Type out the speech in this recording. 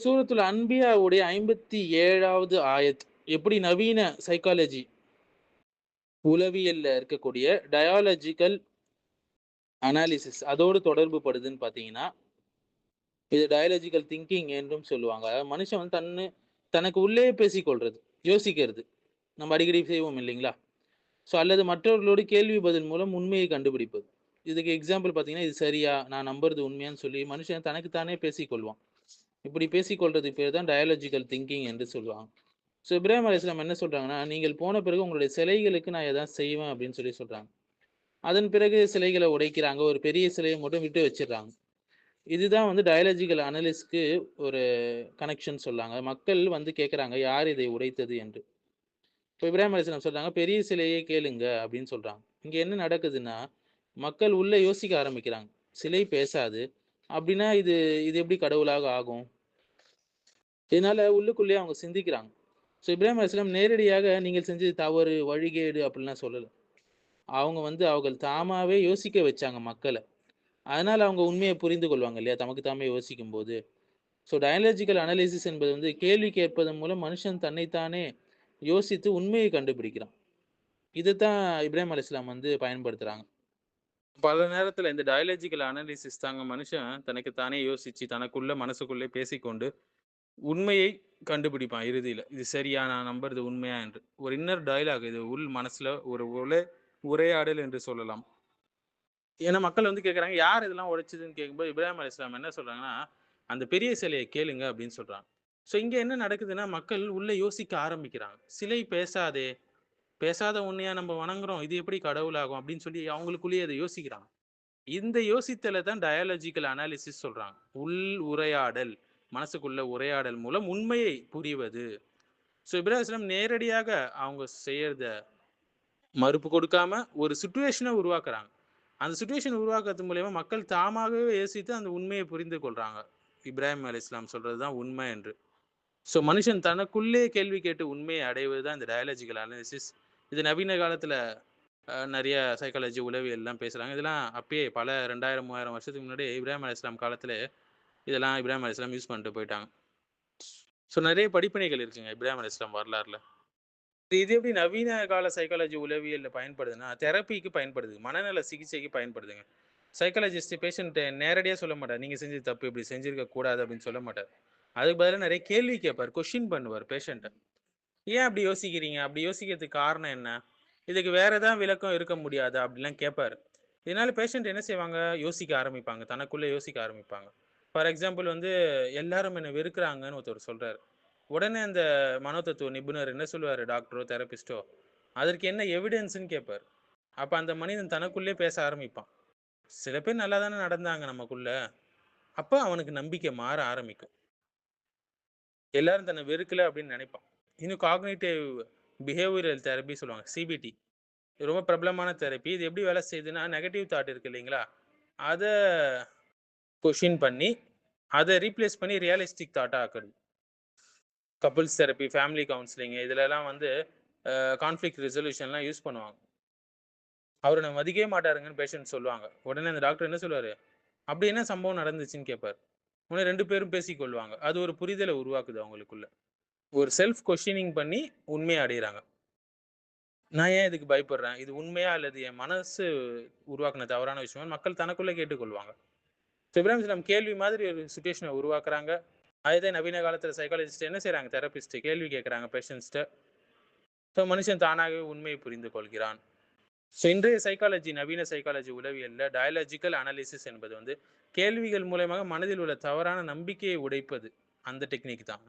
சூரத்துல் அன்பியாவுடைய 57வது ஆயத் எப்படி நவீன சைக்காலஜி உளவியல்ல இருக்கக்கூடிய டயாலஜிக்கல் அனாலிசிஸ் அதோடு தொடர்பு படுதுன்னு பார்த்தீங்கன்னா, இது டயலாஜிக்கல் திங்கிங் என்றும் சொல்லுவாங்க. அதாவது மனுஷன் வந்து தனக்கு உள்ளே பேசிக்கொள்றது, யோசிக்கிறது. நம்ம அடிக்கடி செய்வோம் இல்லைங்களா? அல்லது மற்றவர்களோடு கேள்வி பதில் மூலம் உண்மையை கண்டுபிடிப்பது. இதுக்கு எக்ஸாம்பிள் பார்த்தீங்கன்னா, இது சரியா? நான் நம்புறது உண்மையான்னு சொல்லி மனுஷன் தனக்கு தானே பேசிக்கொள்வான். இப்படி பேசிக்கொள்றதுக்கு பேர் தான் டயலாஜிக்கல் திங்கிங் என்று சொல்லுவாங்க. இப்ராஹிம் அலைஹிஸ்ஸலாம் என்ன சொல்றாங்கன்னா, நீங்கள் போன பிறகு உங்களுடைய சிலைகளுக்கு நான் எதாவது செய்வேன் அப்படின்னு சொல்றாங்க. அதன் பிறகு சிலைகள உடைக்கிறாங்க. ஒரு பெரிய சிலைய மட்டும் விட்டு வச்சுடுறாங்க. இதுதான் வந்து டயலாஜிக்கல் அனலிஸ்ட்க்கு ஒரு கனெக்ஷன் சொல்லாங்க. மக்கள் வந்து கேட்கறாங்க, யார் இதை உடைத்தது என்று. இப்ப இப்ராஹிம் அலைஹிஸ்ஸலாம் சொல்றாங்க, பெரிய சிலையை கேளுங்க அப்படின்னு சொல்றாங்க. இங்க என்ன நடக்குதுன்னா, மக்கள் உள்ள யோசிக்க ஆரம்பிக்கிறாங்க. சிலை பேசாது. அப்படின்னா இது இது எப்படி கடவுளாக ஆகும்? இதனால உள்ளுக்குள்ளேயே அவங்க சிந்திக்கிறாங்க. இப்ராஹிம் அலைஹிஸ்ஸலாம் நேரடியாக நீங்கள் செஞ்சது தவறு, வழிகேடு அப்படிலாம் சொல்லல. அவங்க வந்து அவர்கள் தாமாவே யோசிக்க வச்சாங்க மக்கள. அதனால அவங்க உண்மைய புரிந்து கொள்வாங்க இல்லையா? தமக்கு தாமே யோசிக்கும்போது. டயலாஜிக்கல் அனாலிசிஸ் என்பது வந்து கேள்வி கேட்பதன் மூலம் மனுஷன் தன்னைத்தானே யோசித்து உண்மையை கண்டுபிடிக்கிறான். இதுதான் இப்ராஹிம் அலைஹிஸ்ஸலாம் வந்து பயன்படுத்துறாங்க. பல நேரத்துல இந்த டயலாஜிக்கல் அனாலிசிஸ் தாங்க மனுஷன் தனக்கு தானே யோசிச்சு, தனக்குள்ள மனசுக்குள்ளே பேசிக்கொண்டு உண்மையை கண்டுபிடிப்பான் இறுதியில. இது சரியா? நான் நம்புறது உண்மையா என்று. ஒரு இன்னர் டயலாக் இது உள் மனசுல ஒரு உரையாடல் என்று சொல்லலாம். ஏன்னா மக்கள் வந்து கேட்கறாங்க, யார் இதெல்லாம் உடைச்சதுன்னு கேட்கும்போது, இப்ராஹிம் அலைஹிஸ்ஸலாம் என்ன சொல்றாங்கன்னா, அந்த பெரிய சிலைய கேளுங்க அப்படின்னு சொல்றாங்க. இங்க என்ன நடக்குதுன்னா, மக்கள் உள்ள யோசிக்க ஆரம்பிக்கிறாங்க. சிலை பேசாதே, பேசாத உன்னையா நம்ம வணங்குறோம். இது எப்படி கடவுளாகும்? அப்படின்னு சொல்லி அவங்களுக்குள்ளேயே அத யோசிக்கிறாங்க. இந்த யோசித்தல தான் டயலாஜிக்கல் அனாலிசிஸ் சொல்றாங்க. உள் உரையாடல், மனசுக்குள்ள உரையாடல் மூலம் உண்மையை புரிவது. இப்ராஹிம் அலைஹிஸ்ஸலாம் நேரடியாக அவங்க செய்யறத மறுப்பு கொடுக்காம ஒரு சிச்சுவேஷன உருவாக்குறாங்க. அந்த சிச்சுவேஷன் உருவாக்குறது மூலியமா மக்கள் தாமாகவே யோசித்து அந்த உண்மையை புரிந்து கொள்றாங்க. இப்ராஹிம் அலைஹிஸ்ஸலாம் சொல்றது தான் உண்மை என்று. மனுஷன் தனக்குள்ளே கேள்வி கேட்டு உண்மையை அடைவது தான் இந்த டயலாஜிக்கல் அனாலிசிஸ். இது நவீன காலத்துல நெறைய சைக்காலஜி, உளவியல்லாம் பேசுறாங்க. இதெல்லாம் அப்பயே பல 2000, 3000 வருஷத்துக்கு முன்னாடியே இப்ராஹிம் அலைஹிஸ்ஸலாம் காலத்திலே இதெல்லாம் இப்ராஹிம் அலைஹிஸ்ஸலாம் யூஸ் பண்ணிட்டு போயிட்டாங்க. நெறைய படிப்பினைகள் இருக்குங்க இப்ராஹிம் அலைஹிஸ்ஸலாம் வரலாறுல. இது எப்படி நவீன கால சைக்காலஜி உளவியல்ல பயன்படுதுன்னா, தெரபிக்கு பயன்படுது. மனநல சிகிச்சைக்கு பயன்படுதுங்க. சைக்காலஜிஸ்ட் பேஷண்ட்ட நேரடியா சொல்ல மாட்டார். நீங்க செஞ்சது தப்பு. இப்படி செஞ்சிருக்க கூடாது அப்படின்னு சொல்ல மாட்டார். அதுக்கு பதிலா நெறைய கேள்வி கேட்பார். கொஸ்டின் பண்ணுவார் பேஷண்ட்ட. ஏன் அப்படி யோசிக்கிறீங்க? அப்படி யோசிக்கிறதுக்கு காரணம் என்ன? இதுக்கு வேற ஏதாவது விளக்கம் இருக்க முடியாதா? அப்படிலாம் கேட்பாரு. இதனால பேஷண்ட் என்ன செய்வாங்க? யோசிக்க ஆரம்பிப்பாங்க. தனக்குள்ள யோசிக்க ஆரம்பிப்பாங்க. ஃபார் எக்ஸாம்பிள் வந்து எல்லாரும் என்ன வெறுக்கிறாங்கன்னு ஒருத்தர் சொல்றாரு. உடனே அந்த மனோதத்துவ நிபுணர் என்ன சொல்லுவாரு? டாக்டரோ, தெரபிஸ்ட்டோ, அதற்கு என்ன எவிடன்ஸ்ன்னு கேட்பாரு. அப்ப அந்த மனிதன் தனக்குள்ளே பேச ஆரம்பிப்பான். சில பேர் நல்லா தானே நடந்தாங்க நமக்குள்ள. அப்ப அவனுக்கு நம்பிக்கை மாற ஆரம்பிக்கும். எல்லாரும் தன்னை வெறுக்கல அப்படின்னு நினைப்பான். இன்னும் காக்னிட்டிவ் பிஹேவியரல் தெரபி சொல்லுவாங்க. சிபிடி. இது ரொம்ப பிரபலமான தெரப்பி. இது எப்படி வேலை செய்யுதுன்னா, நெகட்டிவ் தாட் இருக்கு இல்லைங்களா? அத கொஸ்டின் பண்ணி, அத ரீப்ளேஸ் பண்ணி ரியலிஸ்டிக் தாட்டா ஆக்குறது. கப்பிள்ஸ் தெரப்பி, ஃபேமிலி கவுன்சிலிங் இதுலலாம் வந்து கான்ஃப்ளிக்ட் ரெசல்யூஷன்லாம் யூஸ் பண்ணுவாங்க. அவர நான் மதிக்கவே மாட்டாருங்கன்னு பேஷண்ட் சொல்லுவாங்க. உடனே அந்த டாக்டர் என்ன சொல்லுவாரு? அப்படி என்ன சம்பவம் நடந்துச்சுன்னு கேட்பாரு. உடனே 2 பேரும் பேசிக்கொள்வாங்க. அது ஒரு புரிதல உருவாக்குது அவங்களுக்குள்ள. ஒரு செல்ஃப் கொஸ்டினிங் பண்ணி உண்மைய அடையறாங்க. நான் ஏன் இதுக்கு பயப்படுறேன்? இது உண்மையா அல்லது என் மனசு உருவாக்குன தவறான விஷயமான்னு மக்கள் தனக்குள்ள கேட்டுக்கொள்வாங்க. இப்ராஹிம் அலைஹிஸ்ஸலாம் கேள்வி மாதிரி ஒரு சிச்சுவேஷன உருவாக்குறாங்க. அதே நவீன காலத்துல சைக்காலஜிஸ்ட் என்ன செய்றாங்க? தெரபிஸ்ட் கேள்வி கேட்கறாங்க பேஷண்ட்ஸ்ட்ட. மனுஷன் தானாகவே உண்மையை புரிந்து கொள்கிறான். இன்றைய சைக்காலஜி, நவீன சைக்காலஜி உளவியல்ல டயலாஜிக்கல் அனாலிசிஸ் என்பது வந்து கேள்விகள் மூலமாக மனதில் உள்ள தவறான நம்பிக்கையை உடைப்பது. அந்த டெக்னிக் தான்.